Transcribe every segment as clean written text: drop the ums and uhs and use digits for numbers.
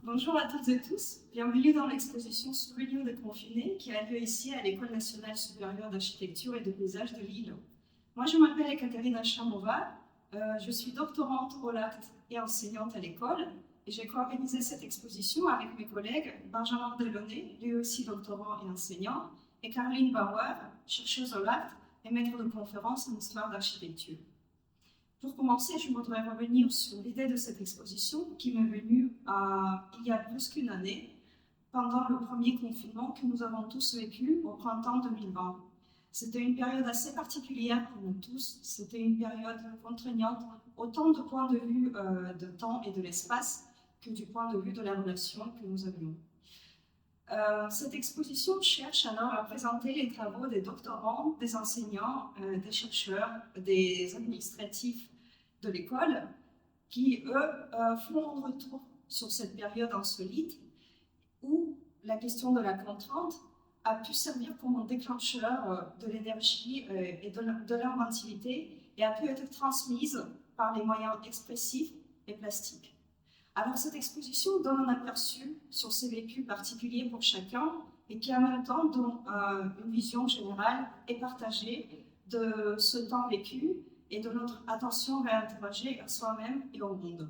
Bonjour à toutes et tous, bienvenue dans l'exposition Souvenirs des confinés qui a lieu ici à l'École nationale supérieure d'architecture et de paysage de Lille. Moi je m'appelle Ekaterina Chamova, je suis doctorante au LACT et enseignante à l'école et j'ai co-organisé cette exposition avec mes collègues Benjamin Delaunay, lui aussi doctorant et enseignant, et Caroline Bauer, chercheuse au LACT et maître de conférence en histoire d'architecture. Pour commencer, je voudrais revenir sur l'idée de cette exposition qui m'est venue il y a plus qu'une année, pendant le premier confinement que nous avons tous vécu au printemps 2020. C'était une période assez particulière pour nous tous, c'était une période contraignante, autant du point de vue de temps et de l'espace que du point de vue de la relation que nous avions. Cette exposition cherche alors à présenter les travaux des doctorants, des enseignants, des chercheurs, des administratifs de l'école qui, eux, font un retour sur cette période insolite où la question de la contrainte a pu servir comme un déclencheur de l'énergie et de l'inventivité et a pu être transmise par les moyens expressifs et plastiques. Alors cette exposition donne un aperçu sur ces vécus particuliers pour chacun et qui en même temps donne une vision générale et partagée de ce temps vécu et de notre attention réinterrogée à soi-même et au monde.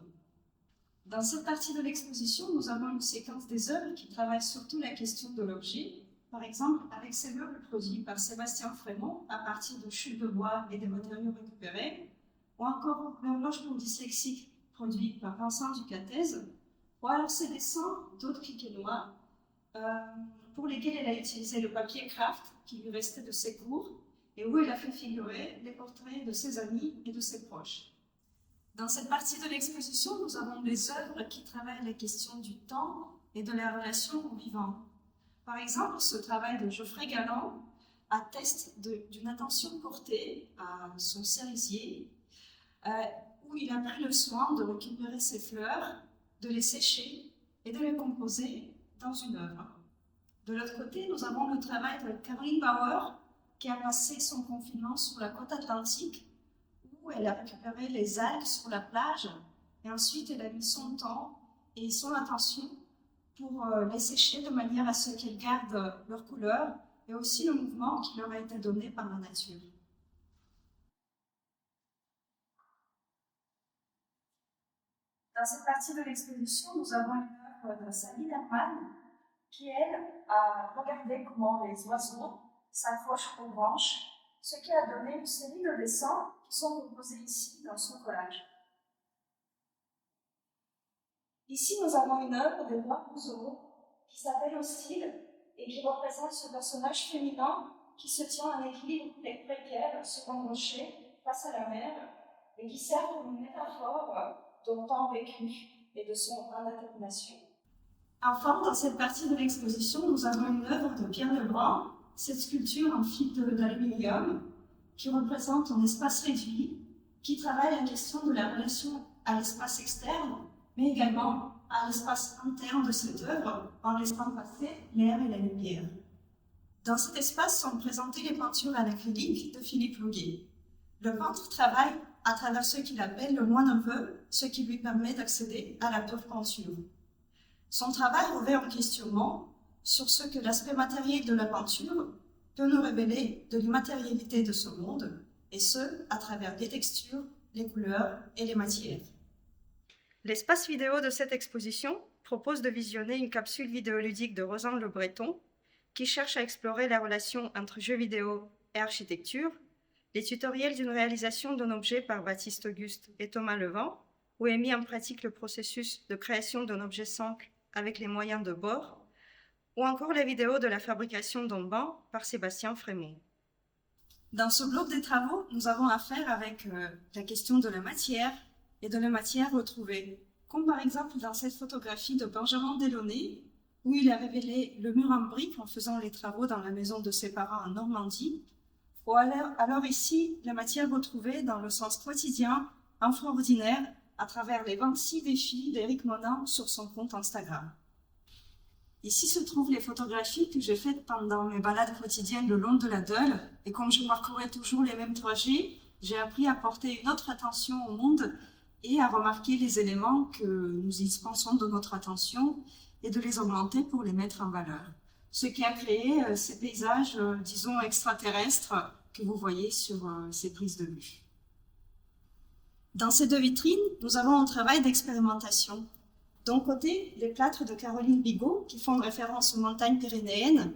Dans cette partie de l'exposition, nous avons une séquence des œuvres qui travaille surtout la question de l'objet, par exemple avec ces meubles produits par Sébastien Frémont à partir de chutes de bois et des matériaux récupérés, ou encore l'horloge pour dyslexique produit par Vincent Ducatez, ou alors ces dessins d'autres Quiquenois pour lesquels elle a utilisé le papier craft qui lui restait de ses cours et où elle a fait figurer les portraits de ses amis et de ses proches. Dans cette partie de l'exposition, nous avons des œuvres qui travaillent les questions du temps et de la relation au vivant. Par exemple, ce travail de Geoffrey Galland atteste d'une attention portée à son cerisier, où il a pris le soin de récupérer ses fleurs, de les sécher et de les composer dans une œuvre. De l'autre côté, nous avons le travail de Caroline Bauer, qui a passé son confinement sur la côte atlantique, où elle a récupéré les algues sur la plage, et ensuite elle a mis son temps et son attention pour les sécher de manière à ce qu'elles gardent leur couleur et aussi le mouvement qui leur a été donné par la nature. Dans cette partie de l'exposition, nous avons une œuvre de Sally Derman qui, elle, a regardé comment les oiseaux s'accrochent aux branches, ce qui a donné une série de dessins qui sont composés ici dans son collage. Ici, nous avons une œuvre de Noir Bouzereau qui s'appelle Hostile et qui représente ce personnage féminin qui se tient en équilibre précaire sur un rocher face à la mer et qui sert comme une métaphore de temps vécu et de son indétermination. Enfin, dans cette partie de l'exposition, nous avons une œuvre de Pierre Lebrun, cette sculpture en fibre d'aluminium qui représente un espace réduit, qui travaille la question de la relation à l'espace externe, mais également à l'espace interne de cette œuvre, en laissant passer l'air et la lumière. Dans cet espace sont présentées les peintures à l'acrylique de Philippe Louguet. Le peintre travaille à travers ce qu'il appelle le moine aveu, ce qui lui permet d'accéder à la pure peinture. Son travail revêt un questionnement sur ce que l'aspect matériel de la peinture peut nous révéler de l'immatérialité de ce monde, et ce, à travers les textures, les couleurs et les matières. L'espace vidéo de cette exposition propose de visionner une capsule vidéoludique de Rosanne Le Breton qui cherche à explorer la relation entre jeux vidéo et architecture, les tutoriels d'une réalisation d'un objet par Baptiste Auguste et Thomas Levent, où est mis en pratique le processus de création d'un objet simple avec les moyens de bord, ou encore la vidéo de la fabrication d'un banc par Sébastien Frémont. Dans ce bloc des travaux, nous avons affaire avec la question de la matière et de la matière retrouvée, comme par exemple dans cette photographie de Benjamin Delaunay, où il a révélé le mur en briques en faisant les travaux dans la maison de ses parents en Normandie, ou alors ici, la matière retrouvée dans le sens quotidien, infraordinaire, à travers les 26 défis d'Éric Monin sur son compte Instagram. Ici se trouvent les photographies que j'ai faites pendant mes balades quotidiennes le long de la Deule, et comme je parcourais toujours les mêmes trajets, j'ai appris à porter une autre attention au monde et à remarquer les éléments que nous y dispensons de notre attention et de les augmenter pour les mettre en valeur. Ce qui a créé ces paysages, disons, extraterrestres que vous voyez sur ces prises de vue. Dans ces deux vitrines, nous avons un travail d'expérimentation. D'un côté, les plâtres de Caroline Bigot qui font référence aux montagnes pyrénéennes,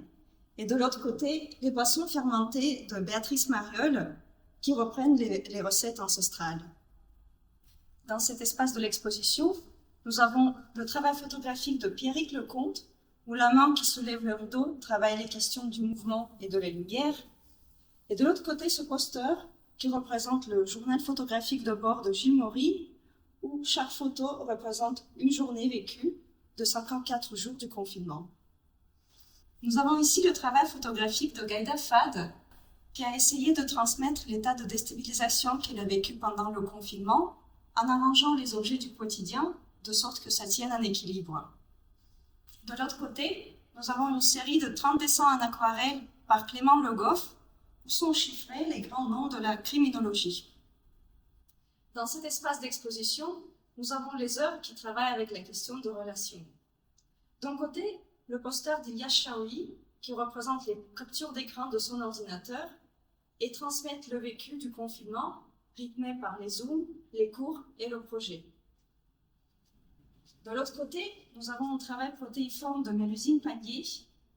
et de l'autre côté, les boissons fermentées de Béatrice Mariol qui reprennent les recettes ancestrales. Dans cet espace de l'exposition, nous avons le travail photographique de Pierrick Lecomte, où la main qui soulève le rideau travaille les questions du mouvement et de la lumière, et de l'autre côté, ce poster qui représente le journal photographique de bord de Gilles Maury, où chaque photo représente une journée vécue de 54 jours du confinement. Nous avons ici le travail photographique de Gaïda Fad, qui a essayé de transmettre l'état de déstabilisation qu'il a vécu pendant le confinement en arrangeant les objets du quotidien de sorte que ça tienne en équilibre. De l'autre côté, nous avons une série de 30 dessins en aquarelle par Clément Le Goff, où sont chiffrés les grands noms de la criminologie. Dans cet espace d'exposition, nous avons les œuvres qui travaillent avec la question de relations. D'un côté, le poster d'Ilyas Chaoui, qui représente les captures d'écran de son ordinateur et transmettent le vécu du confinement, rythmé par les zooms, les cours et le projet. De l'autre côté, nous avons un travail protéiforme de Mélusine Panier,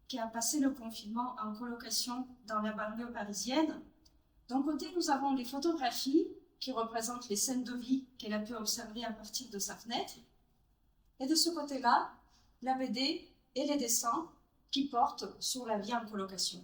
qui a passé le confinement en colocation dans la banlieue parisienne. D'un côté, nous avons les photographies qui représentent les scènes de vie qu'elle a pu observer à partir de sa fenêtre. Et de ce côté-là, la BD et les dessins qui portent sur la vie en colocation.